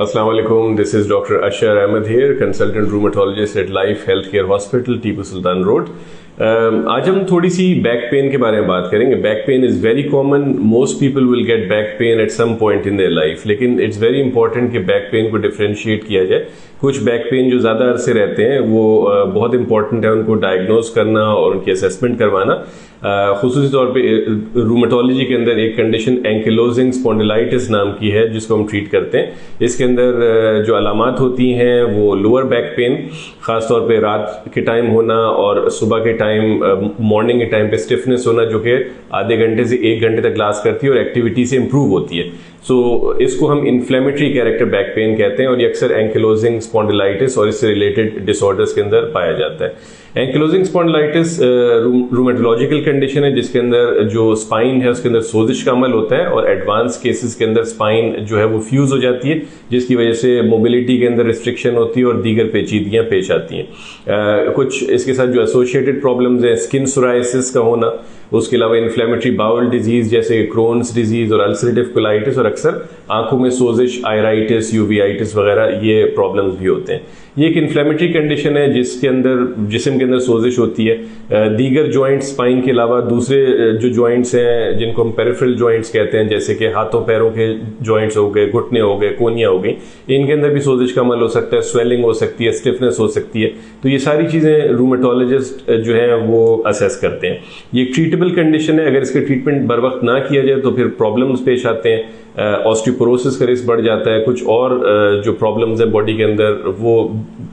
Assalamu alaikum. This is Dr. Ashar Ahmed here, consultant rheumatologist at Life Healthcare Hospital, Tipu Sultan Road. आज हम थोड़ी सी back pain के बारे में बात करेंगे. Back pain is very common. Most people will get back pain at some point in their life, लेकिन it's very important कि बैक पेन को डिफ्रेंशिएट किया जाए. कुछ बैक पेन जो ज़्यादा अरसे रहते हैं वो बहुत इंपॉर्टेंट है उनको डायग्नोज करना और उनकी असेसमेंट करवाना. खुसूसी तौर पे रूमेटोलॉजी के अंदर एक कंडीशन एंकिलोजिंग स्पॉन्डिलाइटिस नाम की है जिसको हम ट्रीट करते हैं. इसके अंदर जो अलामात होती हैं वो लोअर बैक पेन, ख़ास तौर पे रात के टाइम होना और सुबह के टाइम मॉर्निंग के टाइम पे स्टिफनेस होना जो कि आधे घंटे से 1 घंटे तक लास्ट करती है और एक्टिविटी से इम्प्रूव होती है. सो इसको हम इन्फ्लेमेटरी कैरेक्टर बैक पेन कहते हैं और ये अक्सर एंकिलोजिंग स्पॉन्डिलाइटिस और इससे रिलेटेड डिसऑर्डर्स के अंदर पाया जाता है. एंकिलोजिंग स्पॉन्डिलाइटिस रूमेटोलॉजिकल कंडीशन है जिसके अंदर जो स्पाइन है उसके अंदर सोजिश का अमल होता है और एडवांस केसेस के अंदर स्पाइन जो है वो फ्यूज हो जाती है जिसकी वजह से मोबिलिटी के अंदर रिस्ट्रिक्शन होती है और दीगर पेचीदगियां पेश आती हैं. कुछ इसके साथ जो एसोसिएटेड प्रॉब्लम्स हैं, स्किन सोराइसिस का होना, उसके अलावा इन्फ्लेमेटरी बाउल डिजीज जैसे क्रोन्स डिजीज और अल्सरेटिव कोलाइटिस और अक्सर आंखों में सोजिश, आयराइटिस, यूवीआइटिस वगैरह ये प्रॉब्लम्स भी होते हैं. ये एक इन्फ्लेमेटरी कंडीशन है जिसके अंदर जिस्म के अंदर सोजिश होती है. दीगर जॉइंट्स स्पाइन के अलावा दूसरे जो जॉइंट्स हैं जिनको हम पेरिफेरल जॉइंट्स कहते हैं जैसे कि हाथों पैरों के जॉइंट्स हो गए, घुटने हो गए, कोनियाँ हो गई, इनके अंदर भी सोजिश का अमल हो सकता है, स्वेलिंग हो सकती है, स्टिफनेस हो सकती है. तो ये सारी चीज़ें रूमेटोलॉजिस्ट जो है वो असेस करते हैं. ये ट्रीटेबल कंडीशन है. अगर इसके ट्रीटमेंट बर वक्त ना किया जाए तो फिर प्रॉब्लम्स पेश आते हैं. ऑस्टियोपोरोसिस का रिस्क बढ़ जाता है. कुछ और जो प्रॉब्लम्स हैं बॉडी के अंदर वो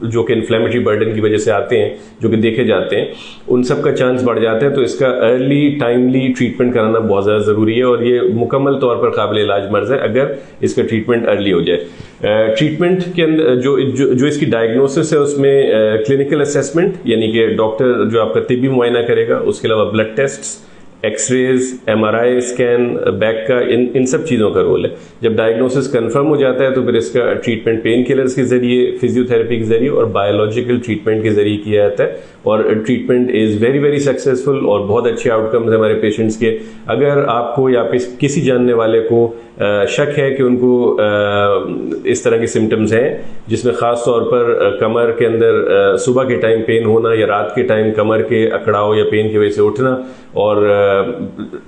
जो कि इन्फ्लेमेटरी बर्डन की वजह से आते हैं जो कि देखे जाते हैं उन सब का चांस बढ़ जाता है. तो इसका अर्ली टाइमली ट्रीटमेंट कराना बहुत ज़्यादा ज़रूरी है और ये मुकम्मल तौर पर काबिल इलाज मर्ज़ है अगर इसका ट्रीटमेंट अर्ली हो जाए. ट्रीटमेंट के अंदर जो इसकी डायग्नोसिस है उसमें क्लिनिकल असेसमेंट यानी कि डॉक्टर जो आपका तिब्बी मुआयना करेगा, उसके अलावा blood tests, x-rays, MRI scan back का, इन सब चीज़ों का रोल है. जब डायग्नोसिस कंफर्म हो जाता है तो फिर इसका ट्रीटमेंट पेन किलर्स के ज़रिए, फिजियोथेरेपी के ज़रिए और बायोलॉजिकल ट्रीटमेंट के ज़रिए किया जाता है और treatment is very very successful और बहुत अच्छे आउटकम्स हमारे पेशेंट्स के. अगर आपको या किसी जानने वाले को शक है कि उनको इस तरह के सिम्टम्स हैं जिसमें ख़ास तौर पर कमर के अंदर सुबह के टाइम पेन होना या रात के टाइम कमर के अकड़ाव या पेन की वजह से उठना और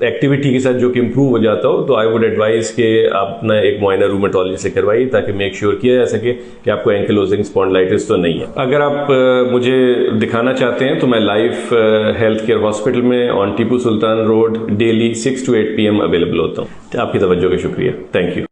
एक्टिविटी के साथ जो कि इम्प्रूव हो जाता हो, तो आई वुड एडवाइस कि आप अपना एक मुआयना रूमेटोलॉजिस्ट से करवाइए ताकि मेक श्योर किया जा सके कि आपको एंकिलोजिंग स्पॉन्डिलाइटिस तो नहीं है. अगर आप मुझे दिखाना चाहते हैं तो मैं लाइफ हेल्थ केयर हॉस्पिटल में on Tipu Sultan road daily 6 to 8 PM available होता हूँ. आपकी तवज्जो का शुक्रिया. Thank you.